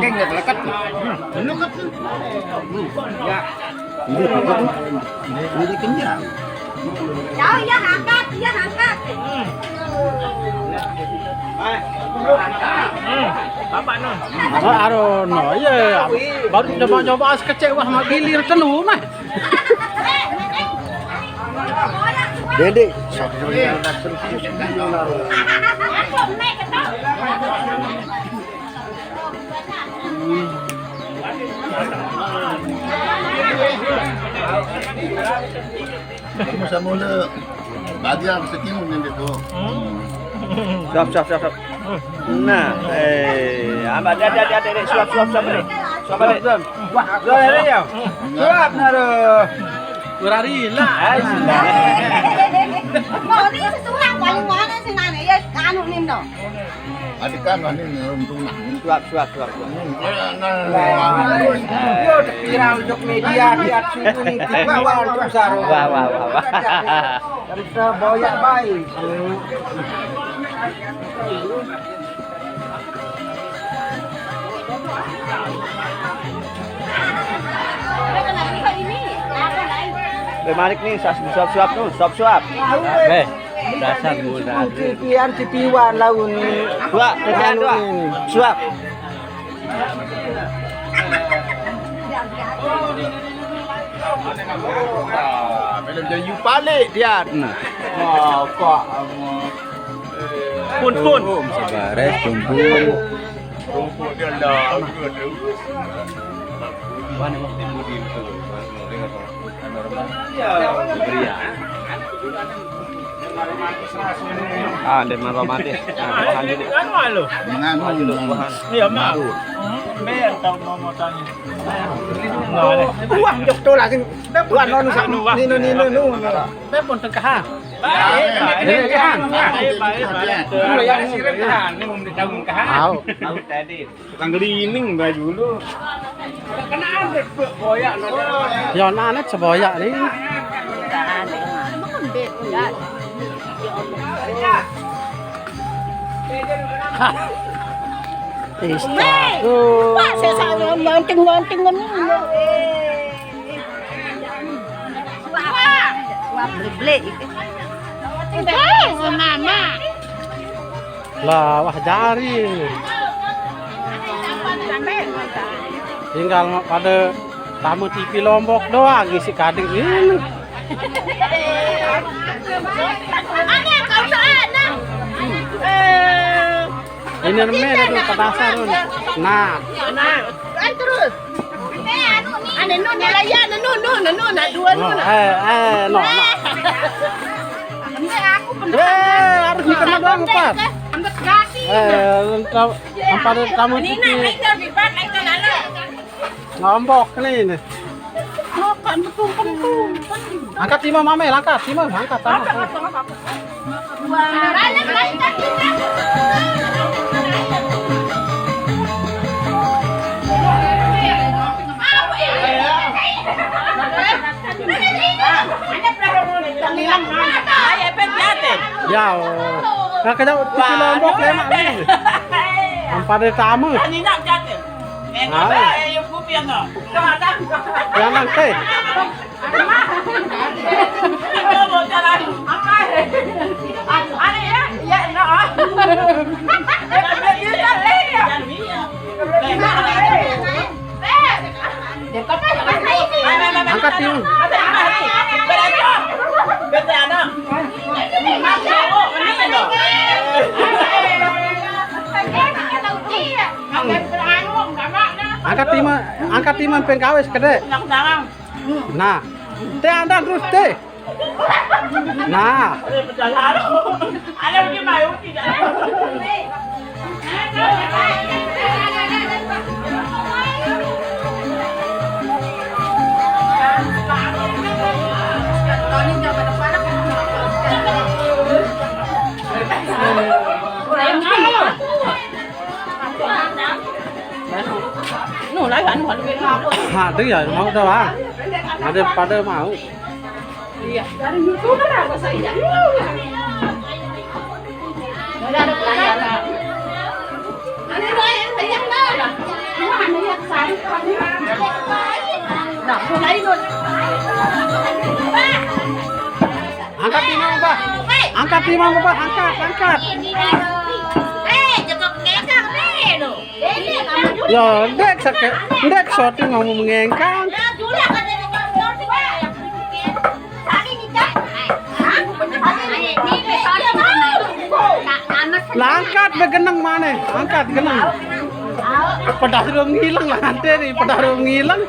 Cái người là cắt nó cắt dạ đi kính chứ Trời giá hàng cắt Aro nói baru coba kecewa sama gilir tenu mah. Dede Masa mula bagian setimun yang itu. Siap. Nah, abang ada suap balik. Wah, ada ya. Suap naruh. Berari lah. Mau ni sesuatu paling mana sih nana ya anu nim dong. Adik kan ini untung nak. Suap. Yo viral untuk media lihat suku nih bawa untuk sarung. Wah. Kita boyak baik. Marik nih, suap tuh, suap. Dasar muda. Kian citiwan laun. Dua. Suap. Belum jadi balik dia. Kok pun. Sabares pun. Rumput dia dah. Mana waktu mudi itu? Deman romantis. Bahan dulu. Bahan dulu. Iya mah. Ben tau mau tanya. Wah, jok tu lah sing. Tuan non sak nino. Ben pun tengah. Baik. Baik. Yang sirip kan ini mau ditanggung kah? Tahu tadi. Tukang gelining baju dulu. Kena ada boyak nanti. Ya anak seboyak nih. Pak saya salah banting kan ni. Suap beli itu. Mama. Lah wah jari. Tinggal pada tamu TV Lombok doang ngisi kading ini. Ada kau sana. Ini namanya tuh pedasar tuh. Nah, Ay terus. Ane nun nilaya nun dua nun. no. Aku Harus dikena doang Pak. Ambil kaki. Pada tamu TV Lombok nih. Makan betul. Angkat timah mame, angkat timah, angkat tamu. Ya, nah kena TV Lombok lemak nih. Pada tamu. Jangan teh. Angkat timah. Angkat timah pengkawis kede. Nah, teh anda terus teh. Nah, itu ya mau doang. Ada pada mau. Iya, dari YouTube kan apa saya? Ada pelajaran. Ini loh yang sayang lah. Cuma hanya yang sari. Nah, mulai dulu. Angkat timang, Pak. Angkat timang, Pak. Angkat. Jangan ngengkang deh lo. Ya, dek shooting ngomong mengengkang. Lah angkat begenang mana? Angkat genang. Pedas rung ngilang lah nanti nih, pedas rung ngilang.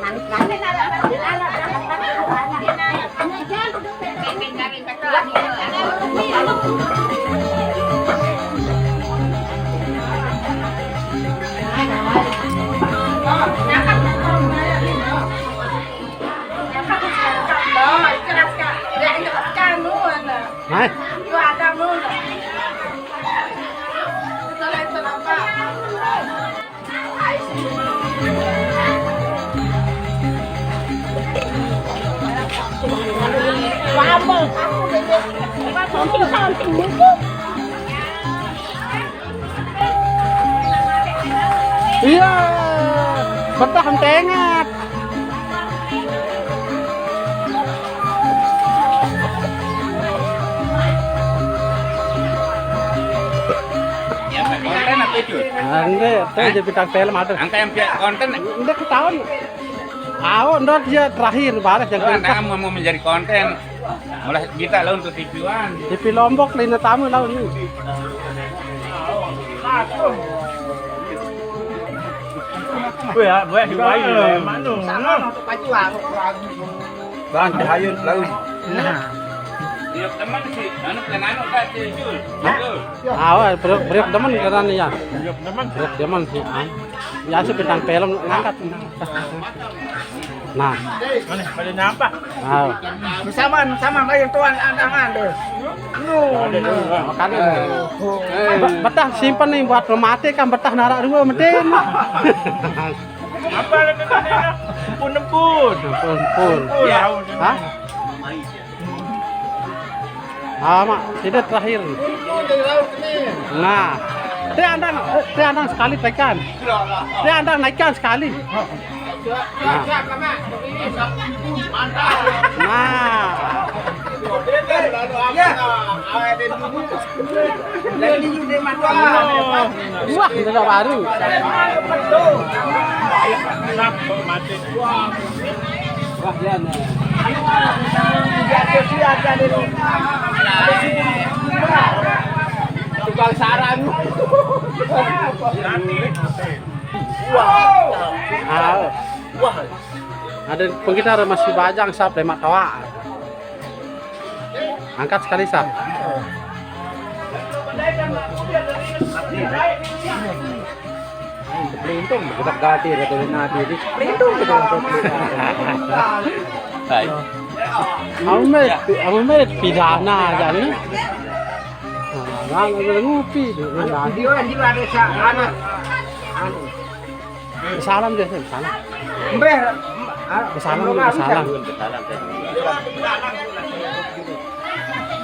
Hai. Iya, bertahan tengat. Konten apa itu? Ande, jadi bintang film ada. Angka yang konten. Udah ketahuan. Ndak dia terakhir balas yang Karena mau menjadi konten. Mulai kita lah untuk TV-an. TV Lombok lina tamu lah ini. Buat hiburan mana? Sama untuk pajuan. Bang, hayun laut. Dia teman sih, anu kan Jul. Beriak teman karena ya. Beriak teman sih. Ya sih bintang film ngangkat. Nah, Mana? Pada nyapa? Sama kayak tuan andangan deh. makanya betah simpan nih buat remate kan betah narak dua meden. Apa lagi kan? Pun. Ya. Hah? Mak, tidak terakhir. Nah, dia andang sekali tekan. Dia andang naikkan sekali. Nah. Wah, sudah baru. Wah, dia tukang sarang. Wah. Ada penggitar masih bajang sap lemak tawa. Angkat sekali sap. Pelintong kita ganti atau nanti di pelintong kita Hai. Aku pidana aja nih. Nah, ngupi nah. Dia kan juga ada anak. Salam deh, salam. Mbah, Salam.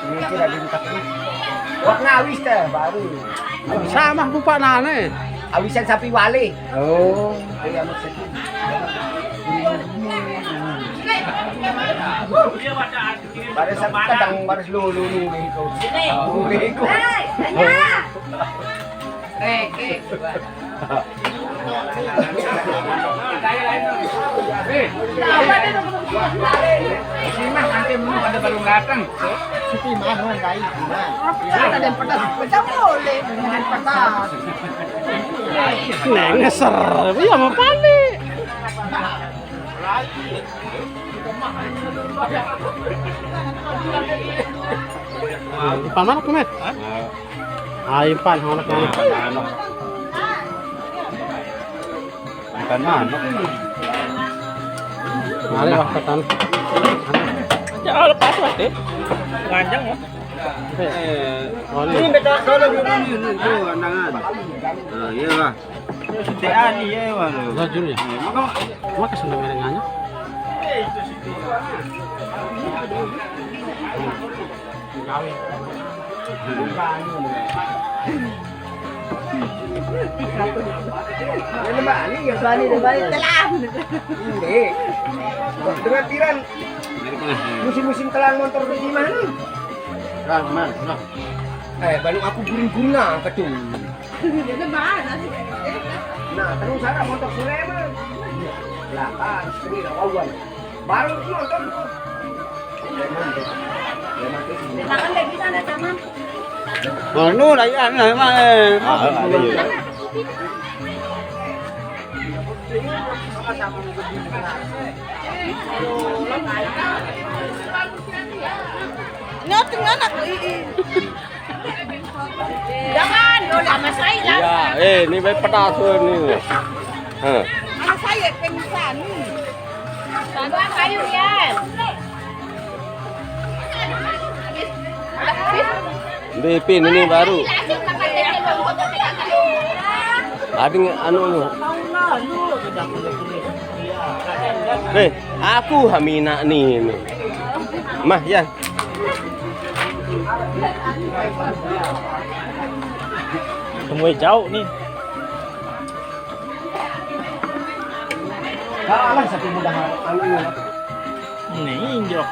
Ini kira dibuka. Wah ngawis teh baru. Sama bupak nane. Awisan sapi wale. Oh. Pada sapi kadang baris lulu itu. Sini mah nanti belum ada baru datang. Sapi mana kai? Ada yang pedas. Macam boleh dengan pedas. Neng ngeser, iya mau panik. Impan mana kumet? Impan mana? Impan mana? Mari waktuan. Ya lepas deh. Nganjang ya. Ini betul dulu itu andangan. Iya lah. Setiaan iya waduh. Lajur ya. Maka senang merengannya. Ini mbak, ini ya Balik telan. ini. Dengan tiran musim-musim telan motor di mana? Rahman. Baru aku guring-guring angkat tuh. Dia mana sih? Nah, terus ada motor Sulaiman. Belakang, istri, lawan. Baru itu motor. Makan lagi sana sama. Anu lagi aneh mah. Nyotingan aku jangan, lo sama saya lah. Ya, ini baik pedas ni. Sama saya pingsan. Bantuan kayu ya. Bipin ini baru. Ada anu. Aku hamina ni. Mah ya. Temui jauh nih. Kalah satu mudah anu. Nih jauh.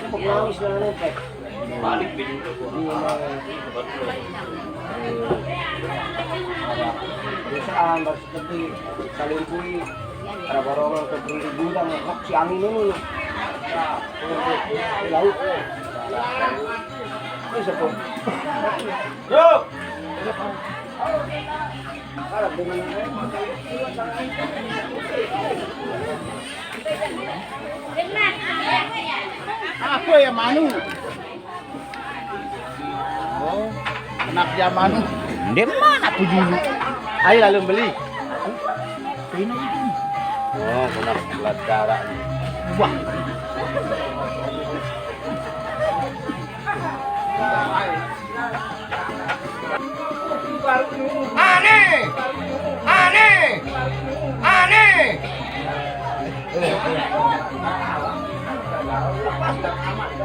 Pengawis na nanti. Balik din saan baru seperti salimpui ada barongan ke gudang kok si angin ini laut bisa pun yuk Aku ya Manu. Oh, anak dia Manu. Dia mana aku dulu? Ayo lalu beli. Oh, benar pelajaran. Wah. aneh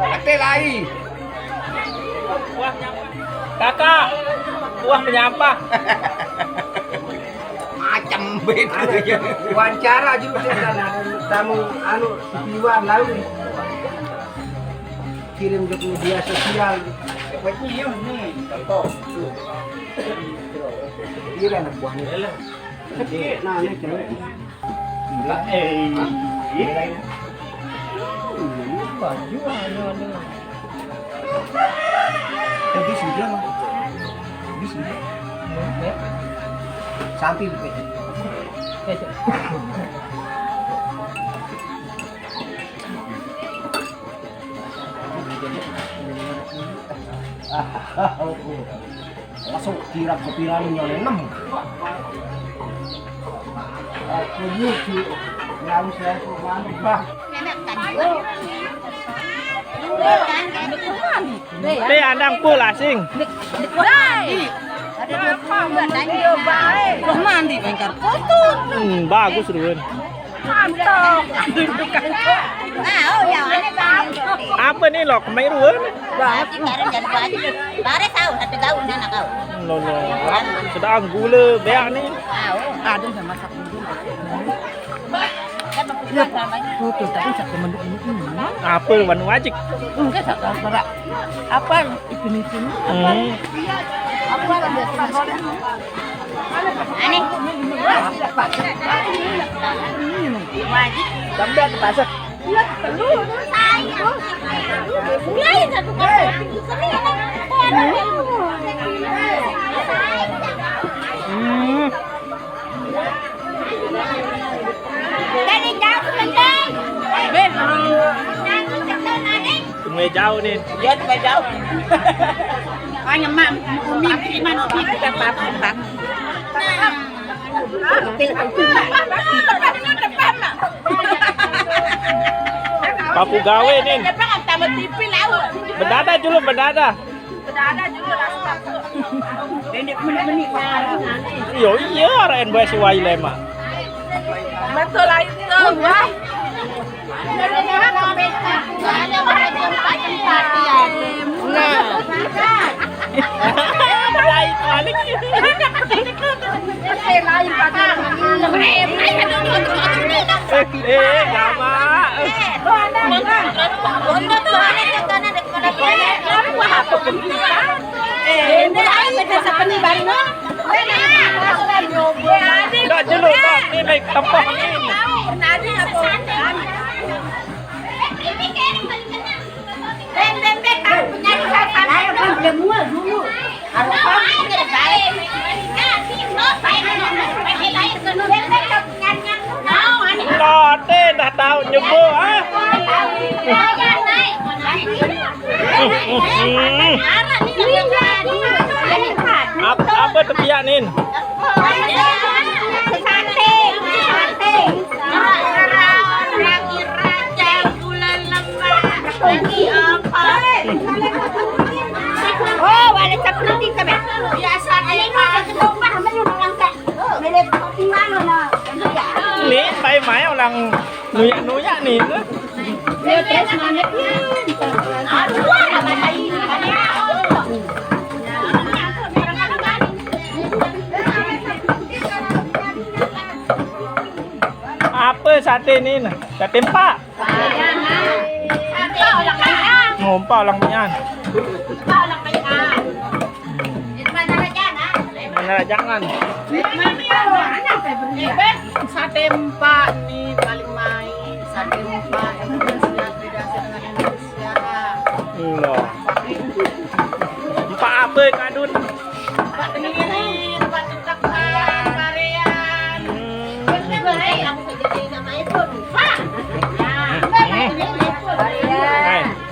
Ate lai. Kakak, buah penyampah. Macam beda ya. Wawancara juga tamu anu Iwan lalu. Kirim ke media sosial. Iya nih, contoh. Iya anak buahnya. Nah, ini keren. Baju ada. Tapi sudah mah. Ini sudah. Sampai begitu. Masuk kira kepiran yang 6. Aku yuki yang saya bah. Đây anh đang cô là sing. Bagus Ruben. Apa nih lok mấy Ruben? Lolo. Sedang gula beak nih. Apa warna wajik? Apa itu nih? Apa aneh wajib Sampai ke pasar. mulai satu kali dari jauh sebentar Tunggu may jauh nih. Yan, may jauh. Kanya ma'am, umimpi man o hindi ka papunta. Papu gawe nih. Tamat tipi lawa. Berdada dulu, berdada. Berada juga rasa. Pendek menit-menit. Yo iya orang NBS Wai lema. Betul lah itu. Wah. Nah. Lain balik. Gama. Dah dulu, dah. Ini naik tempat ini. Lote dah tahu nyoba ah. Apa tepianin? Oh, wala seperti kami. Biasa Nih, mai orang nuyak nih. Apa sate ni? Sate empak. Ngompak orang punya. Mana jangan. Sate empat nih paling main. Sate empat yang beda dengan Indonesia. Loh. Empak apa kadun? Empat tengirin, empat tutakan, karean. Aku kerja sama itu.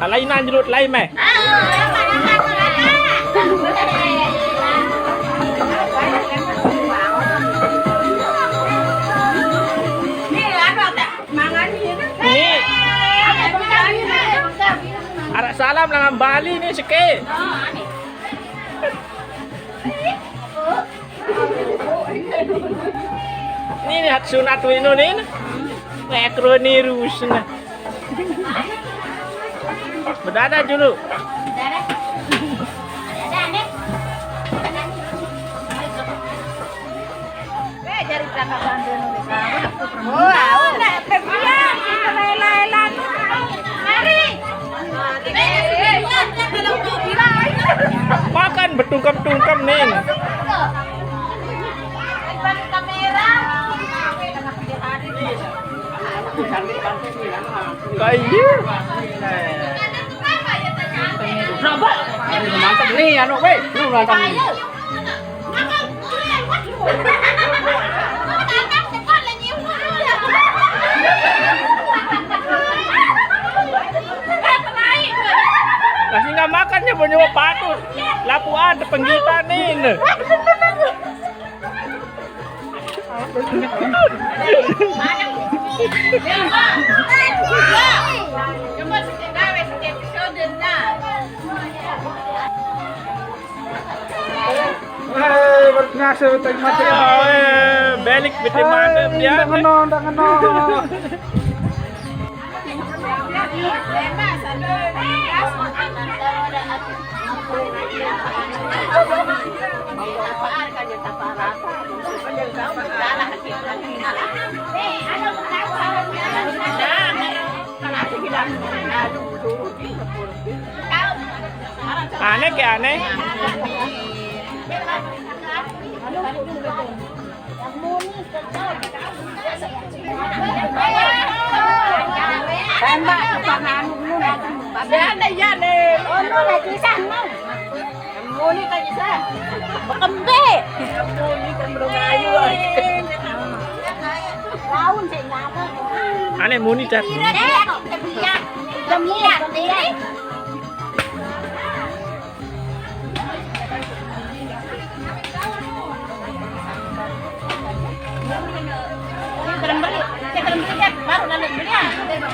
Lainan jerut lain meh. Arak salam dengan Bali ni sikit. Ini hat sunat wino ni. Makroni rusna. Berdada dulu. Dari belakang bandel wow, nak pergian, kita lelah-lelah. Mari. Makan bertungkam-tungkam nih. Kamera. Kayu. Berapa? Mantap nih anu weh. Lu mantap nih. Kasih nggak makan ya punya patut. Lapuan penggitan nih. Berknasa betul macam. Balik betul mana dia? Dah kena. Aneh ke aneh? Tembak panan muna. Yan eh. Ono na kisan mo. Muni ka kisan. Bakambe. Muni ka brogayo. Raun sa ngata. Aneh muni cat. Damiyan. baru nanti beli